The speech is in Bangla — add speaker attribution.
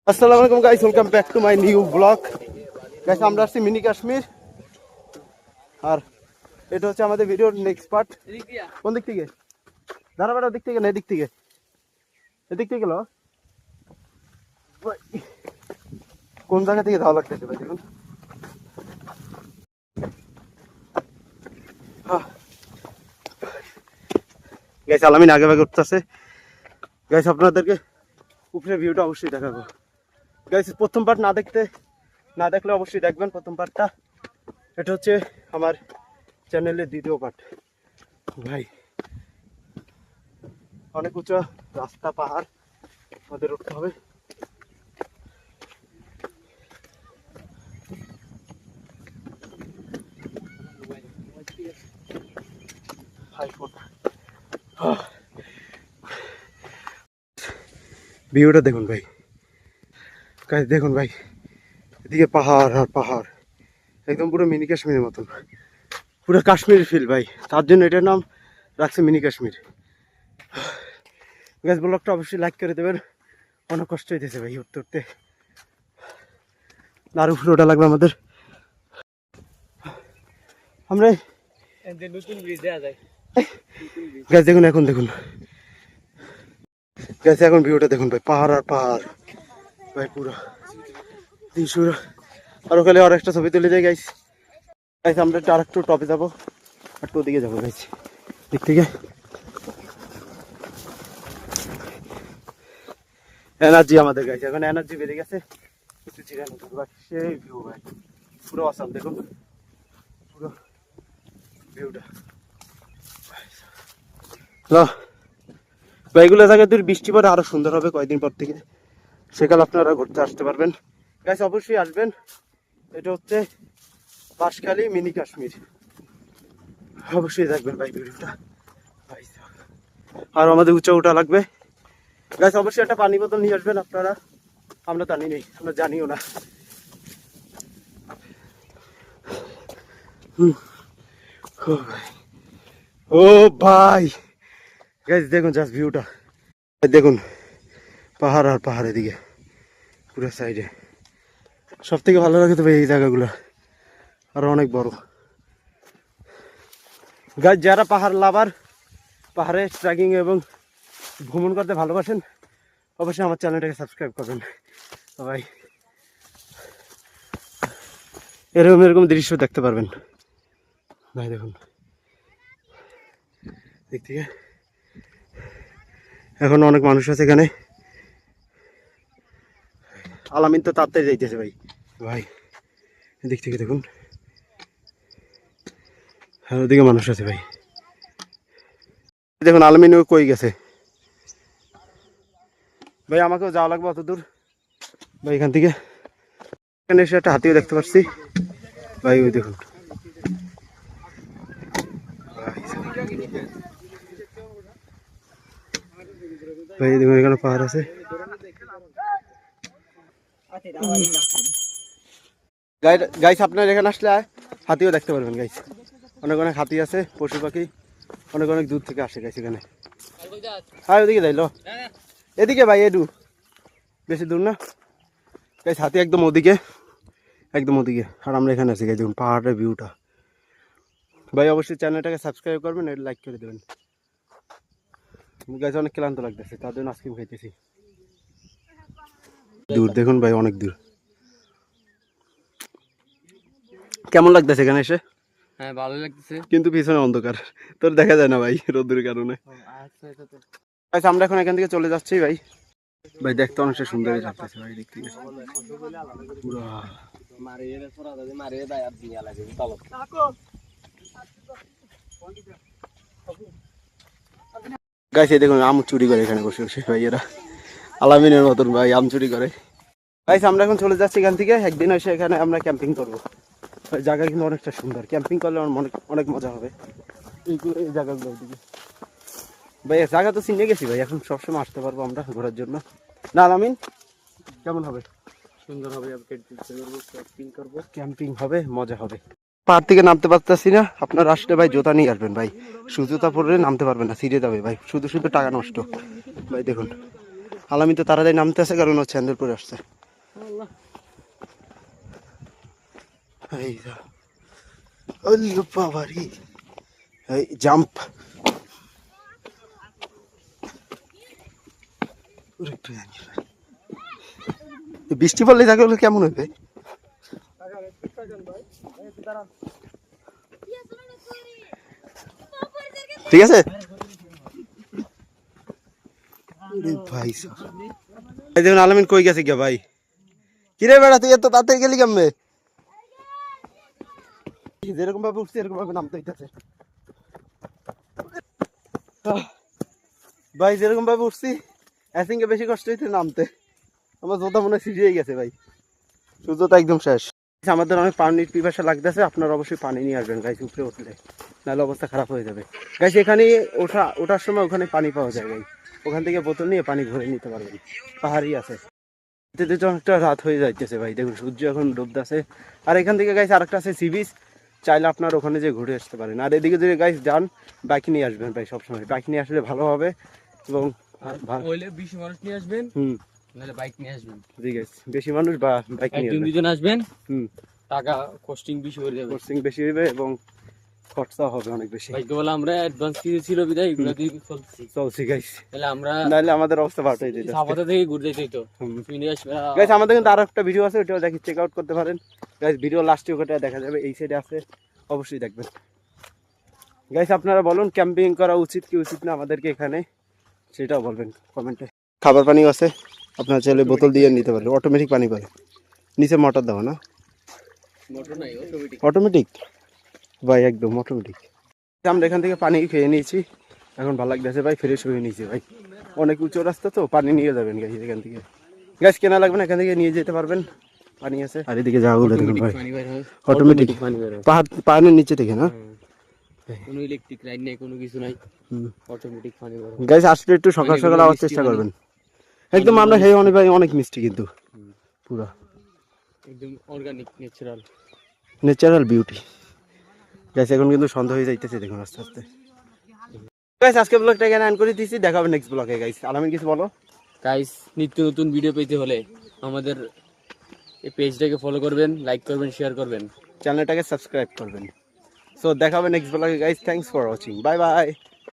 Speaker 1: আসসালামু আলাইকুম guys, welcome back to my new blog. Guys আমরা আসছি মিনি কাশ্মীর, আর এটা হচ্ছে আমাদের ভিডিওর নেক্সট পার্ট। কোন দিক থেকে? দাঁড়াবাড়া দিক থেকে না, এদিক থেকে, এদিক থেকে গেল। কোন জায়গা থেকে যাওয়া লাগতেছে ভাই দেখুন। গাইস আলামিন আগে ভাগে উঠতেছে। গাইস আপনাদেরকে উপরে ভিউটা অবশ্যই দেখাবো। গাইস প্রথম পার্ট না দেখলে অবশ্যই দেখবেন প্রথম পার্টটা। এটা হচ্ছে আমার চ্যানেলের দ্বিতীয় পার্ট। ভাই অনেক উঁচু রাস্তা, পাহাড় আমাদের উঠতে হবে। ভিউটা দেখুন ভাই, গাইস দেখুন ভাই, এদিকে পাহাড় আর পাহাড়, একদম পুরো মিনি কাশ্মীরের মতন, পুরো কাশ্মীর ফিল ভাই। তার জন্য এটার নাম রাখছে মিনি কাশ্মীর। গাইস ব্লগটা অবশ্যই লাইক করে দেবেন। অনেক কষ্ট হইতেছে ভাই উঠতে উঠতে, আর উপরে ওটা লাগবে আমাদের। আমরা গাইস দেখুন, এখন দেখুন গাইস, এখন ভিউটা দেখুন ভাই, পাহাড় আর পাহাড় ভাই, পুরো দৃশ্য। আর ওখানে আর একটা ছবি তুলে যায় গাইস। গাইস আমরা আর একটু টপে যাবো, একটু ওদিকে যাবো গাইস, দিক থেকে এনার্জি আমাদের গাইস, এখন এনার্জি বেড়ে গেছে। একটু জিরানো ভাই, সেই ভিউ ভাই, পুরো আসাম দেখুন, পুরো ভিউটা ভাই। এগুলো জায়গায় যদি বৃষ্টি পরে আরো সুন্দর হবে কয়েকদিন পর থেকে, সেকাল আপনারা ঘুরতে আসতে পারবেন গাইস, অবশ্যই আসবেন। এটা হচ্ছে বাঁশখালী মিনি কাশ্মীর, অবশ্যই দেখবেন ভাই ভিডিওটা। আর আমাদের উঁচা উঠা লাগবে গাইস, অবশ্যই একটা পানি বোতল নিয়ে আসবেন আপনারা। আমরা জানি নেই, আমরা জানিও না। ও ভাই গাইস দেখুন জাস্ট ভিউটা, দেখুন পাহাড় আর পাহাড়, এদিকে পুরো সাইডে। সব থেকে ভালো লাগে তো ভাই এই জায়গাগুলো, আর অনেক বড়। গাইস যারা পাহাড় লাভার, পাহাড়ে ট্রেকিং এবং ভ্রমণ করতে ভালোবাসেন, অবশ্যই আমার চ্যানেলটাকে সাবস্ক্রাইব করবেন ভাই। এরকম দৃশ্য দেখতে পারবেন ভাই। দেখুন দিক থেকে এখন অনেক মানুষ আছে এখানে। আলামিন তো তাড়াতাড়ি যাইতেছে ভাই। ভাই এদিক থেকে দেখুন, হ্যাঁ ওদিকে মানুষ আছে ভাই। দেখুন আলামিন কই গেছে ভাই, আমাকেও যাওয়া লাগবে অত দূর ভাই। এখান থেকে এখানে এসে একটা হাতিও দেখতে পাচ্ছি ভাই, ওই দেখুন ভাই, দেখুন এখানে পাহাড় আছে। গাইস আপনার এখানে আসলে হাতিও দেখতে পারবেন গাইস, অনেক অনেক হাতি আছে, পশু পাখি অনেক অনেক দূর থেকে আসে গাইস এখানে। হ্যাঁ ওদিকে যাইলো, এদিকে ভাই, এডু বেশি দূর না গাইস। হাতি একদম ওদিকে, একদম ওদিকে, আর আমরা এখানে আছি গাইস। দেখুন পাহাড়ের ভিউটা ভাই, অবশ্যই চ্যানেলটাকে সাবস্ক্রাইব করবেন, এটা লাইক করে দেবেন গাইস। অনেক ক্লান্ত লাগতেছে, তার জন্য আইসক্রিম খাইতেছি। দূর দেখুন ভাই, অনেক দূর। কেমন লাগতেছে এখানে এসে?
Speaker 2: হ্যাঁ ভালো লাগতেছে,
Speaker 1: কিন্তু পিছনে অন্ধকার, তোর দেখা যায় না ভাই রোদের কারণে। আচ্ছা আমরা এখন এখান থেকে চলে যাচ্ছি ভাই। ভাই দেখতে অনেকটা সুন্দর লাগতেছে ভাই, দিক থেকে পুরো। গাইস এই দেখুন আম চুরি করে এখানে বসে বসে ভাই, এরা আলামিনের মতন ভাই আম চুরি করে। গাইস আমরা এখন চলে যাচ্ছি এখান থেকে, একদিন এসে এখানে আমরা ক্যাম্পিং করবো। জায়গা কিন্তু অনেকটা সুন্দর, ক্যাম্পিং করলে অনেক মজা হবে এই জায়গাগুলোর দিকে ভাই। জায়গা তো চিনে গেছি ভাই, এখন সবসময় আসতে পারবো আমরা ঘোরার জন্য। না আলামিন কেমন হবে?
Speaker 2: সুন্দর হবে,
Speaker 1: ক্যাম্পিং হবে, মজা হবে। পাহাড় থেকে নামতে পারতেছি না, আপনার আসলে ভাই জুতা নিয়ে আসবেন ভাই, জুতা পরে নামতে পারবেন না, ছিঁড়ে যাবে ভাই, শুধু টাকা নষ্ট ভাই। দেখুন আলামিন তো তাড়াতাড়ি নামতে আসে, কারণ ও স্যান্ডেল পরে আসছে। এই যা ওল্লো বাবারি এই জাম্প বৃষ্টি পড়লে থাকে হলে কেমন হবে ঠিক আছে ভাই দেখুন আলামিন কই গেছে কে ভাই কিরে বেড়া তুই এত তাড়াতাড়ি গেলি কেমনে যেরকম ভাবে উঠছে এরকম ভাবে নামতে হইতেছে ভাই যেরকম ভাবে উঠছি এসিংকে বেশি কষ্ট হইতে নামতে আমার জোতা মনে হয় সিরিয়ে গেছে ভাই সূর্যটা একদম শেষ আমাদের অনেক পানির পিপাসা লাগতেছে আপনারা অবশ্যই পানি নিয়ে আসবেন গাইস উপরে উঠলে নাহলে অবস্থা খারাপ হয়ে যাবে গাইস এখানে ওঠার সময় ওখানে পানি পাওয়া যায় ভাই ওখান থেকে বোতল নিয়ে পানি ভরে নিতে পারবেন পাহাড়ি আছে অনেকটা রাত হয়ে যাইতেছে ভাই দেখুন সূর্য এখন ডুবতেছে আর এখান থেকে গাইস আরেকটা আছে সি বিচ চাইলে আপনার ওখানে যে ঘুরে আসতে পারেন আর এদিকে যদি গাইস যান বাইক নিয়ে আসবেন ভাই সবসময় বাইক নিয়ে আসলে ভালো হবে এবং
Speaker 2: বেশি মানুষ নিয়ে আসবেন নাহলে বাইক নিয়ে আসবেন
Speaker 1: ঠিক আছে বেশি মানুষ বা বাইক নিয়ে
Speaker 2: একজন দুজন আসবেন
Speaker 1: হুম
Speaker 2: টাকা কস্টিং বেশি হয়ে যাবে
Speaker 1: কস্টিং বেশি হবে এবং খরচা হবে অনেক বেশি
Speaker 2: বাইকে বলে আমরা অ্যাডভান্স কিছু ছিল বিদায় এগুলো দিয়ে
Speaker 1: চলছি গাইস
Speaker 2: তাহলে আমরা
Speaker 1: নাহলে আমাদের অবস্থা বাট হয়ে যেত
Speaker 2: সাপাতা থেকে ঘুরতে যেত ফিরে আসবে
Speaker 1: গাইস আমাদের কিন্তু আরো একটা ভিডিও আছে ওটাও দেখি চেক আউট করতে পারেন গাইস ভিডিও লাস্টে ওটা দেখা যাবে এই সাইডে আছে অবশ্যই দেখবেন গাইস আপনারা বলুন ক্যাম্পিং করা উচিত কি উচিত না আমাদেরকে এখানে সেটাও বলবেন কমেন্টে খাবার পানিও আছে আপনারা চাইলে বোতল দিয়ে নিতে পারেন অটোমেটিক পানি পাবে নিচে মোটর দেওয়া না
Speaker 2: মোটর নাই অটোমেটিক
Speaker 1: অটোমেটিক ভাই একদম অটোমেটিক আমরা এখান থেকে পানি খেয়ে নিয়েছি এখন ভালো লাগতেছে ভাই ফ্রেশ হয়ে নিয়েছি ভাই অনেক উঁচু রাস্তা তো পানি নিয়ে যাবেন গাইস এখান থেকে গ্যাস কেনা লাগবে না এখান থেকে নিয়ে যেতে পারবেন পানি আছে আর এদিকে যাওয়া দেখুন ভাই অটোমেটিক
Speaker 2: পানি বের হয়
Speaker 1: পাহাড়ের নিচে থেকে না
Speaker 2: কোনো ইলেকট্রিক লাইন নেই কোনো কিছু নাই অটোমেটিক পানি বের হয়
Speaker 1: গাইস আসলে একটু সকাল সকাল আওয়ার চেষ্টা করবেন একদম আমরা সেই অনেক ভাই অনেক মিষ্টি কিন্তু পুরো
Speaker 2: একদম অর্গানিক
Speaker 1: ন্যাচারাল বিউটি গাইস এখন কিন্তু সন্ধ্যা হয়ে যাইতেছে দেখুন আস্তে আস্তে গাইস আজকে ব্লগটা এখানে এন্ড করে দিয়েছি দেখা হবে নেক্সট ব্লগে গাইস আলামিন কিছু বলো
Speaker 2: গাইস নিত্য নতুন ভিডিও পেতে হলে আমাদের এই পেজটাকে ফলো করবেন লাইক করবেন শেয়ার করবেন
Speaker 1: চ্যানেলটাকে সাবস্ক্রাইব করবেন সো দেখা হবে নেক্সট ব্লগে guys thanks for watching bye bye